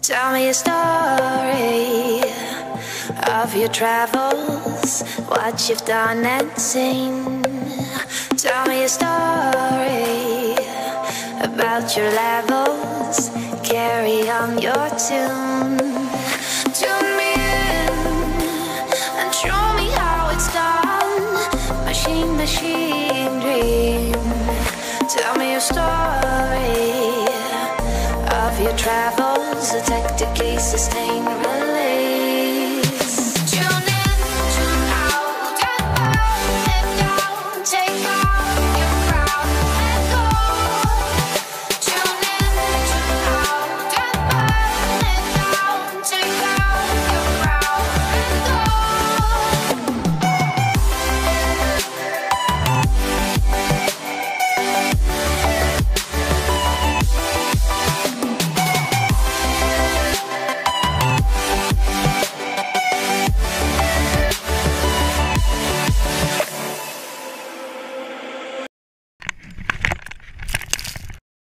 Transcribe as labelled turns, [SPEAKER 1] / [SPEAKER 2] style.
[SPEAKER 1] Tell me a story of your travels, what you've done and seen. Tell me a story about your levels, carry on your tune. Tune me in and show me how it's done. Machine, machine, dream. Tell me a story of your travels, a tactically sustained